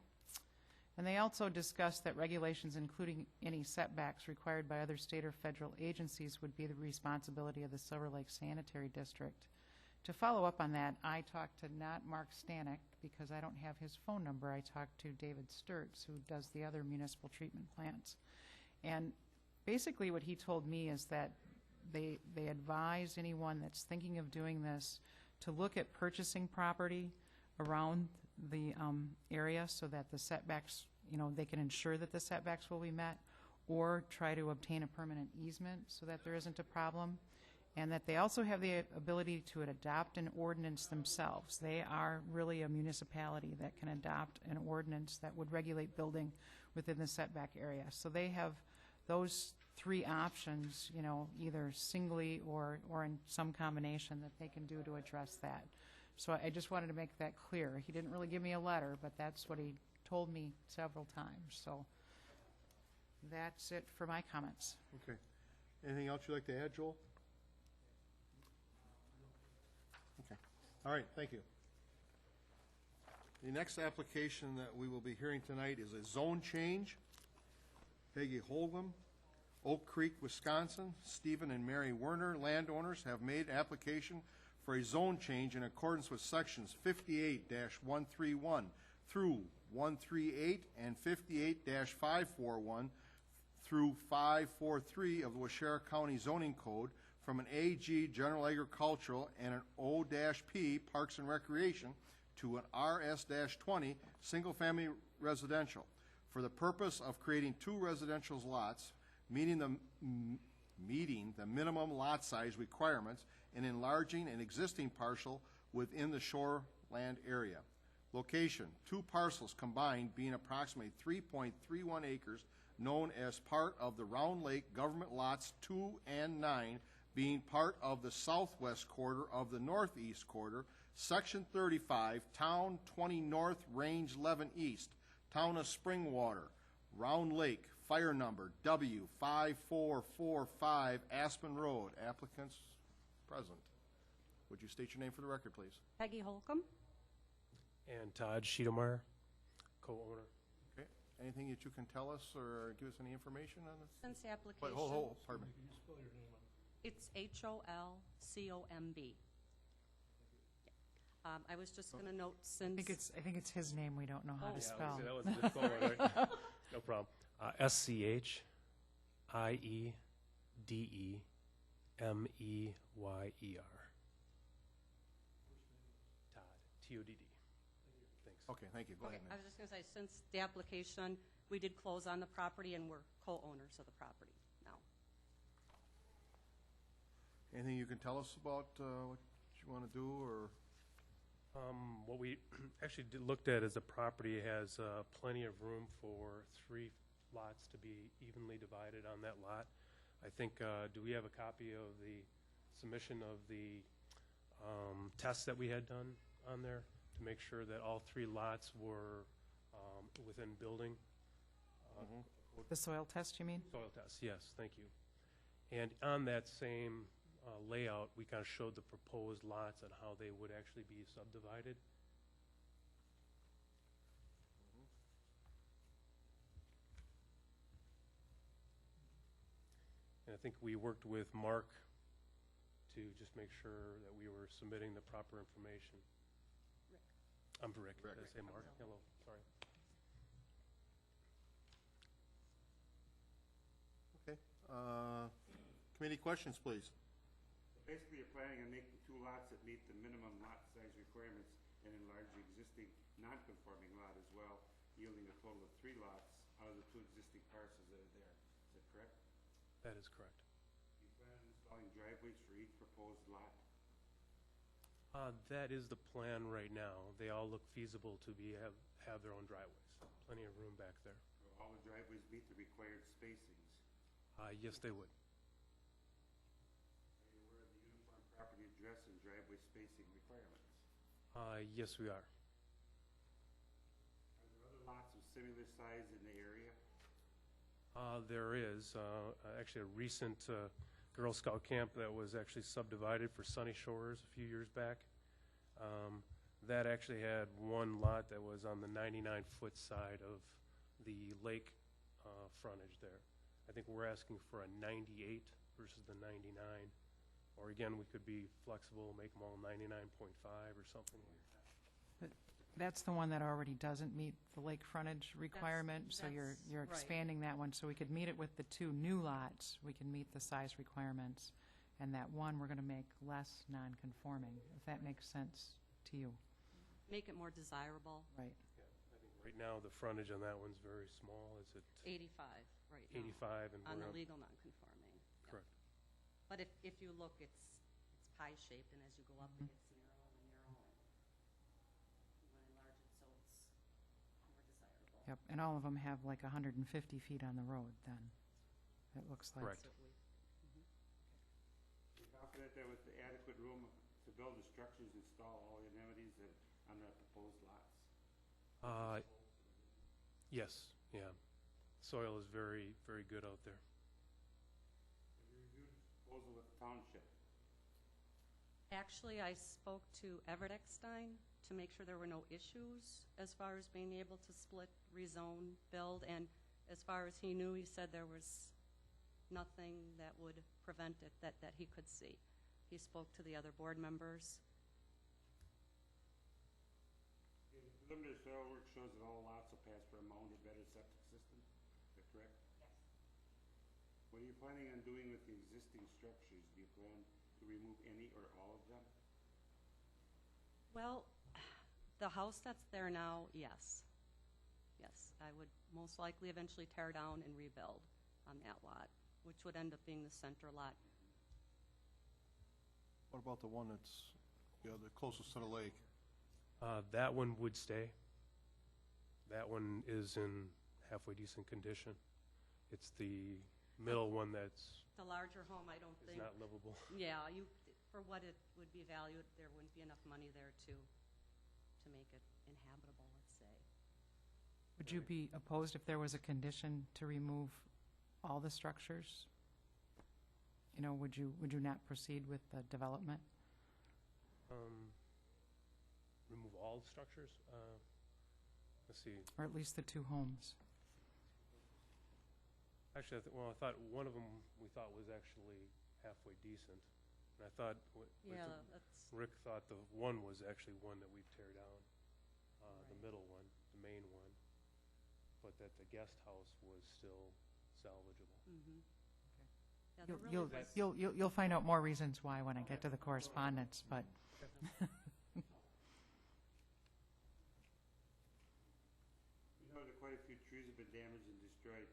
And they also discussed that regulations, including any setbacks required by other state or federal agencies, would be the responsibility of the Silver Lake Sanitary District. To follow up on that, I talked to not Mark Stanek, because I don't have his phone number. I talked to David Sturts, who does the other municipal treatment plants. And basically what he told me is that they advise anyone that's thinking of doing this to look at purchasing property around the area so that the setbacks, you know, they can ensure that the setbacks will be met, or try to obtain a permanent easement so that there isn't a problem, and that they also have the ability to adopt an ordinance themselves. They are really a municipality that can adopt an ordinance that would regulate building within the setback area. So they have those 3 options, you know, either singly or in some combination that they can do to address that. So I just wanted to make that clear. He didn't really give me a letter, but that's what he told me several times. So that's it for my comments. Okay. Anything else you'd like to add, Joel? Okay. All right, thank you. The next application that we will be hearing tonight is a zone change. Peggy Holcomb, Oak Creek, Wisconsin. Stephen and Mary Werner, landowners, have made application for a zone change in accordance with sections 58-131 through 138 and 58-541 through 543 of the Waushara County Zoning Code from an AG General Agricultural and an O-P Parks and Recreation to an RS-20 Single Family Residential for the purpose of creating 2 residential lots, meeting the minimum lot size requirements and enlarging an existing parcel within the shoreland area. Location, 2 parcels combined being approximately 3.31 acres, known as part of the Round Lake Government Lots 2 and 9, being part of the southwest quarter of the northeast quarter, Section 35, Town 20 North, Range 11 East, Town of Springwater, Round Lake, fire number W5445, Aspen Road. Applicants present. Would you state your name for the record, please? Peggy Holcomb. And Todd Schiedemeier, co-owner. Okay. Anything that you can tell us or give us any information on this? Since the Wait, application. pardon me. It's Holcomb. I was just going to note since. I think it's his name we don't know how to spell. That was a difficult one, right? No problem. SCHIEDEMEYER. Todd, TODD. Thanks. Okay, thank you. Go Okay, ahead, I ma'am. was just going to say, since the application, we did close on the property and we're co-owners of the property now. Anything you can tell us about what you want to do, or? What we actually looked at is the property has plenty of room for 3 lots to be evenly divided on that lot. I think, do we have a copy of the submission of the tests that we had done on there to make sure that all 3 lots were within building? The soil test, you mean? Soil test, yes, thank you. And on that same layout, we kind of showed the proposed lots and how they would actually be subdivided. And I think we worked with Mark to just make sure that we were submitting the proper information. Rick. I'm Rick. Did I say Mark? Hello, sorry. Okay. Committee questions, please. Basically, you're planning on making 2 lots that meet the minimum lot size requirements and enlarge the existing non-conforming lot as well, yielding a total of 3 lots out of the 2 existing parcels that are there. Is that correct? That is correct. You plan on installing driveways for each proposed lot? That is the plan right now. They all look feasible to have their own driveways. Plenty of room back there. Will all the driveways meet the required spacings? Yes, they would. Are you aware of the uniform property address and driveway spacing requirements? Yes, we are. Are there other lots of similar size in the area? There is actually a recent Girl Scout camp that was actually subdivided for Sunny Shores a few years back. That actually had 1 lot that was on the 99-foot side of the lake frontage there. I think we're asking for a 98 versus the 99. Or again, we could be flexible, make them all 99.5 or something like that. That's the one that already doesn't meet the lake frontage requirement, so you're right. expanding that one, so we could meet it with the 2 new lots. We can meet the size requirements, and that one we're going to make less non-conforming, if that makes sense to you. Make it more desirable. Right. Yeah, I think right now the frontage on that one's very small. Is it 85 right now. 85 and On we're the legal non-conforming. Yeah. Correct. But if you look, it's pie-shaped, and as you go up, it gets narrow and narrow. You want to enlarge it so it's more desirable. Yep, and all of them have like 150 feet on the road then, it looks like. Correct. You're confident that with the adequate room to build the structures, install all the amenities that on the proposed lots? Yes, yeah. Soil is very, very good out there. Have you reviewed the proposal with the township? Actually, I spoke to Everett Eckstein to make sure there were no issues as far as being able to split, rezone, build, and as far as he knew, he said there was nothing that would prevent it that he could see. He spoke to the other board members. Preliminary soil work shows that all lots will pass for a mounded better septic system, is that correct? Yes. What are you planning on doing with the existing structures? Do you plan to remove any or all of them? Well, the house that's there now, yes. Yes, I would most likely eventually tear down and rebuild on that lot, which would end up being the center lot. What about the one that's, the closest to the lake? That one would stay. That one is in halfway decent condition. It's the middle one that's The larger home, I don't is think. not livable. Yeah, for what it would be valued, there wouldn't be enough money there to make it inhabitable, let's say. Would you be opposed if there was a condition to remove all the structures? You know, would you not proceed with the development? Remove all the structures? Let's see. Or at least the two homes? Actually, I thought one of them we thought was actually halfway decent. And I thought, Yeah, that's, Rick thought the one was actually one that we'd tear down, the middle one, the main one, but that the guest house was still salvageable. mhm. Yeah, there really was- You'll find out more reasons why when I get to the correspondence, but You know that quite a few trees have been damaged and destroyed.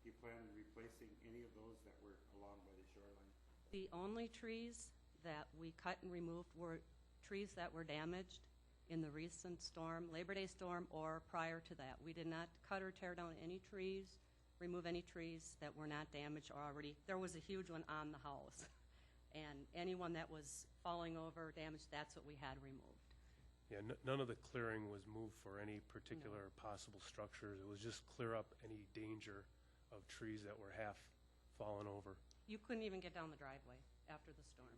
Do you plan on replacing any of those that were along by the shoreline? The only trees that we cut and removed were trees that were damaged in the recent storm, Labor Day storm, or prior to that. We did not cut or tear down any trees, remove any trees that were not damaged or already. There was a huge one on the house. And anyone that was falling over, damaged, that's what we had removed. Yeah, none of the clearing was moved for any particular possible structures. It was just clear up any danger of trees that were half fallen over. You couldn't even get down the driveway after the storm.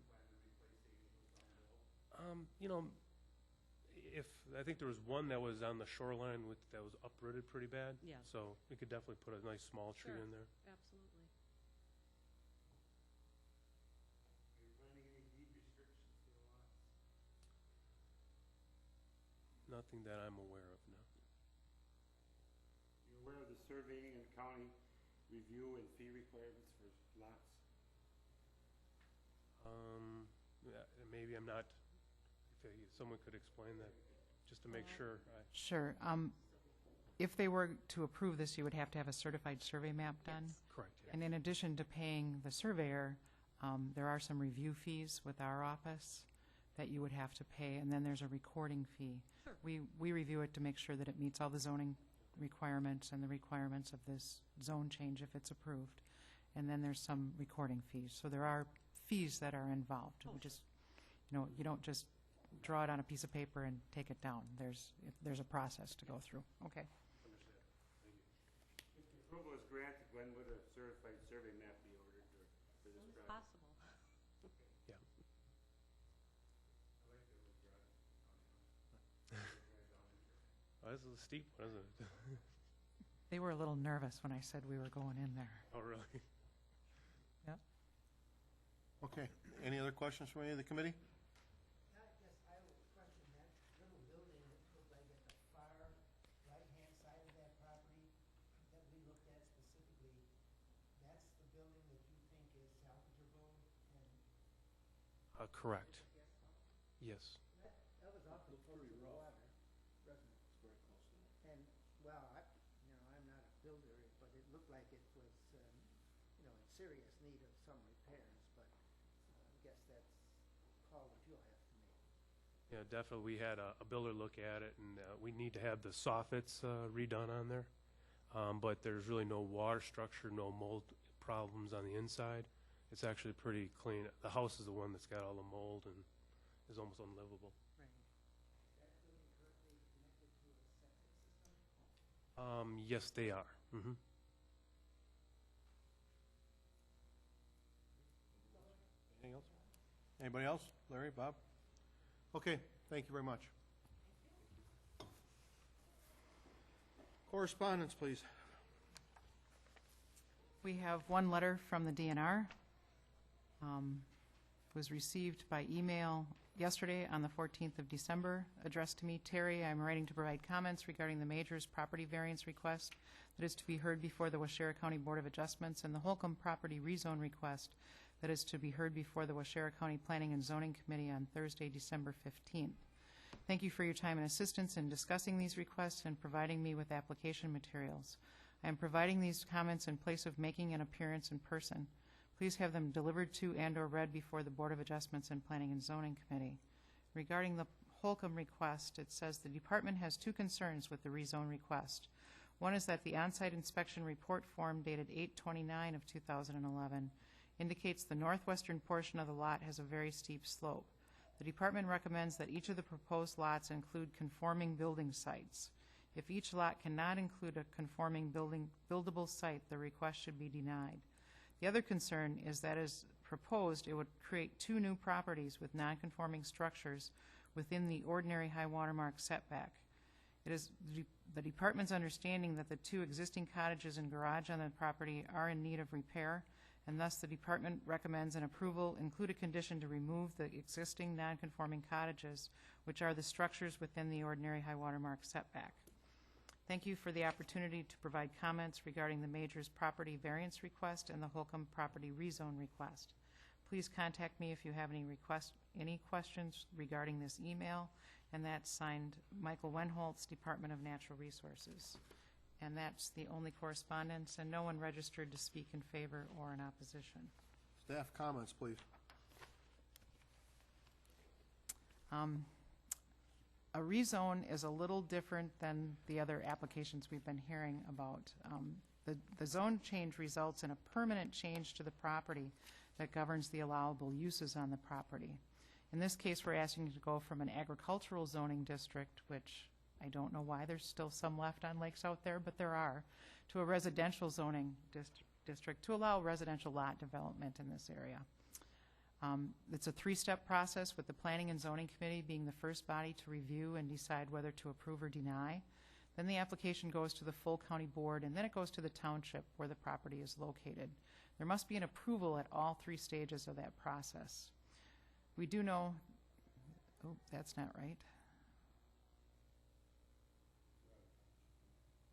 You know, I think there was one that was on the shoreline that was uprooted pretty bad. Yeah. So we could definitely put a nice small tree Sure. in there. Absolutely. Are you planning any deed restrictions to the lots? Nothing that I'm aware of, no. You're aware of the surveying and county review and fee requirements for lots? Yeah, maybe I'm not, if someone could explain that, just to make sure. sure. If they were to approve this, you would have to have a certified survey map done. Yes. Correct, yeah. And in addition to paying the surveyor, there are some review fees with our office that you would have to pay, and then there's a recording fee. Sure. We review it to make sure that it meets all the zoning requirements and the requirements of this zone change if it's approved. And then there's some recording fees. So there are fees that are involved. We just, you don't just draw it on a piece of paper and take it down. There's a process to go through. Okay. If the approval is granted, when would a certified survey map be ordered for this As project? possible. Yeah. I like the little drive. Oh, this is a steep one, isn't it? They were a little nervous when I said we were going in there. Oh, really? Yep. Okay, any other questions from any of the committee? I guess I have a question. That little building that looked like at the far right-hand side of that property that we looked at specifically, that's the building that you think is salvageable and Correct. Yes. that was awfully close to the water. And, well, I'm not a builder, but it looked like it was, in serious need of some repairs, but I guess that's a call that you'll have to make. Yeah, definitely. We had a builder look at it, and we need to have the soffits redone on there. But there's really no water structure, no mold problems on the inside. It's actually pretty clean. The house is the one that's got all the mold and is almost unlivable. Right. Yes, they are. Mm-hmm. Anything else? Anybody else? Larry, Bob? Okay, thank you very much. Correspondence, please. We have one letter from the DNR. Was received by email yesterday on the 14th of December, addressed to me. Terry, I'm writing to provide comments regarding the Majors property variance request that is to be heard before the Waushara County Board of Adjustments and the Holcomb property rezone request that is to be heard before the Waushara County Planning and Zoning Committee on Thursday, December 15th. Thank you for your time and assistance in discussing these requests and providing me with application materials. I am providing these comments in place of making an appearance in person. Please have them delivered to and/or read before the Board of Adjustments and Planning and Zoning Committee. Regarding the Holcomb request, it says the department has two concerns with the rezone request. One is that the on-site inspection report form dated 8/29 of 2011 indicates the northwestern portion of the lot has a very steep slope. The department recommends that each of the proposed lots include conforming building sites. If each lot cannot include a conforming buildable site, the request should be denied. The other concern is that as proposed, it would create two new properties with nonconforming structures within the ordinary high watermark setback. It is the department's understanding that the two existing cottages and garage on the property are in need of repair, and thus the department recommends an approval include a condition to remove the existing nonconforming cottages, which are the structures within the ordinary high watermark setback. Thank you for the opportunity to provide comments regarding the Majors property variance request and the Holcomb property rezone request. Please contact me if you have any questions regarding this email, and that's signed Michael Wenholtz, Department of Natural Resources. And that's the only correspondence, and no one registered to speak in favor or in opposition. Staff comments, please. A rezone is a little different than the other applications we've been hearing about. The zone change results in a permanent change to the property that governs the allowable uses on the property. In this case, we're asking to go from an agricultural zoning district, which I don't know why there's still some left on lakes out there, but there are, to a residential zoning district to allow residential lot development in this area. It's a three-step process, with the Planning and Zoning Committee being the first body to review and decide whether to approve or deny. Then the application goes to the full county board, and then it goes to the township where the property is located. There must be an approval at all three stages of that process. We do know, oh, that's not right.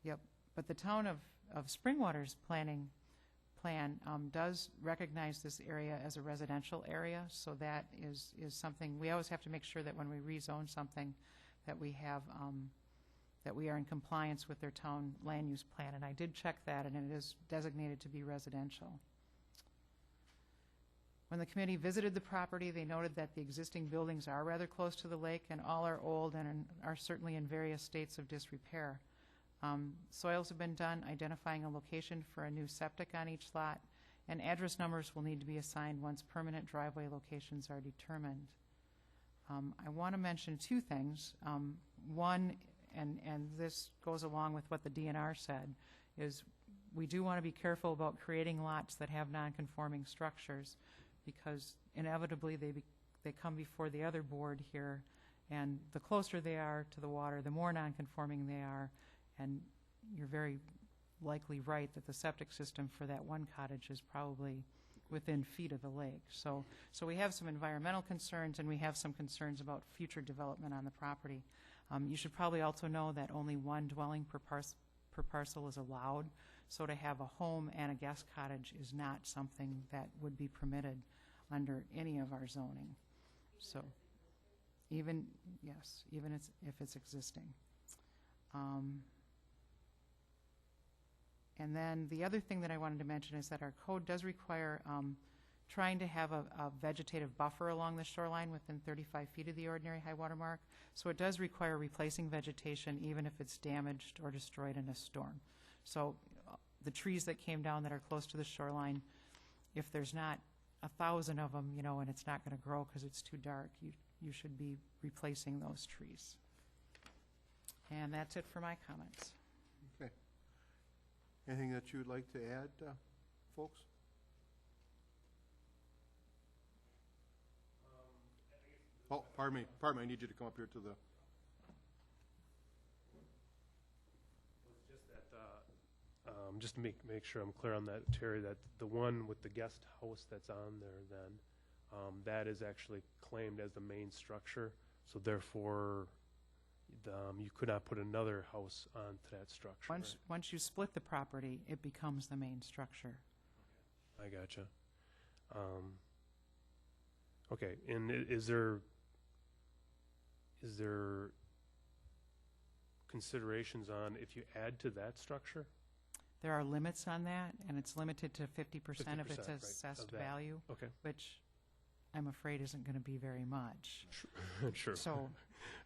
Yep, but the town of Springwater's planning plan does recognize this area as a residential area, so that is something we always have to make sure that when we rezone something that we have that we are in compliance with their town land use plan, and I did check that, and it is designated to be residential. When the committee visited the property, they noted that the existing buildings are rather close to the lake, and all are old and are certainly in various states of disrepair. Soils have been done, identifying a location for a new septic on each lot, and address numbers will need to be assigned once permanent driveway locations are determined. I want to mention two things. One, and this goes along with what the DNR said, is we do want to be careful about creating lots that have non-conforming structures, because inevitably they come before the other board here, and the closer they are to the water, the more non-conforming they are. And you're very likely right that the septic system for that one cottage is probably within feet of the lake. So we have some environmental concerns, and we have some concerns about future development on the property. You should probably also know that only one dwelling per parcel is allowed. So to have a home and a guest cottage is not something that would be permitted under any of our zoning. So even if it's existing. And then the other thing that I wanted to mention is that our code does require trying to have a vegetative buffer along the shoreline within 35 feet of the ordinary high water mark. So it does require replacing vegetation even if it's damaged or destroyed in a storm. So the trees that came down that are close to the shoreline, if there's not 1,000 of them, and it's not going to grow because it's too dark, you should be replacing those trees. And that's it for my comments. Okay. Anything that you would like to add, folks? Oh, pardon me. I need you to come up here to the... It's just that Just to make sure I'm clear on that, Terry, that the one with the guest house that's on there then, that is actually claimed as the main structure, so therefore, you could not put another house onto that structure. Once you split the property, it becomes the main structure. I gotcha. Okay, and is there considerations on if you add to that structure? There are limits on that, and it's limited to 50% of 50%, its right, assessed of that. value, Okay. which I'm afraid isn't going to be very much. Sure. So,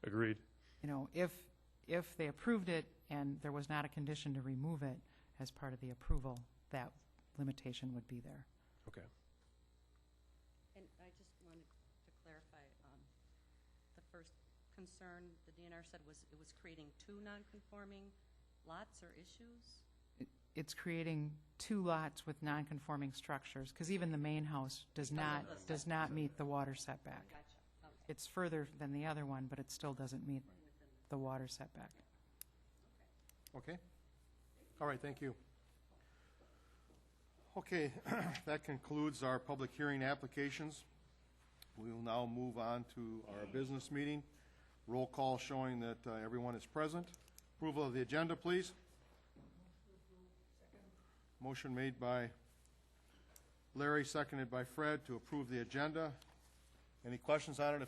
Agreed. you know, if they approved it and there was not a condition to remove it as part of the approval, that limitation would be there. Okay. And I just wanted to clarify, the first concern the DNR said was it was creating two non-conforming lots or issues? It's creating 2 lots with non-conforming structures, because even the main house does not meet the water setback. Gotcha. Okay. It's further than the other one, but it still doesn't meet the water setback. Okay? All right, thank you. Okay, that concludes our public hearing applications. We will now move on to our business meeting. Roll call showing that everyone is present. Approval of the agenda, please. Motion made by Larry, seconded by Fred, to approve the agenda. Any questions on it?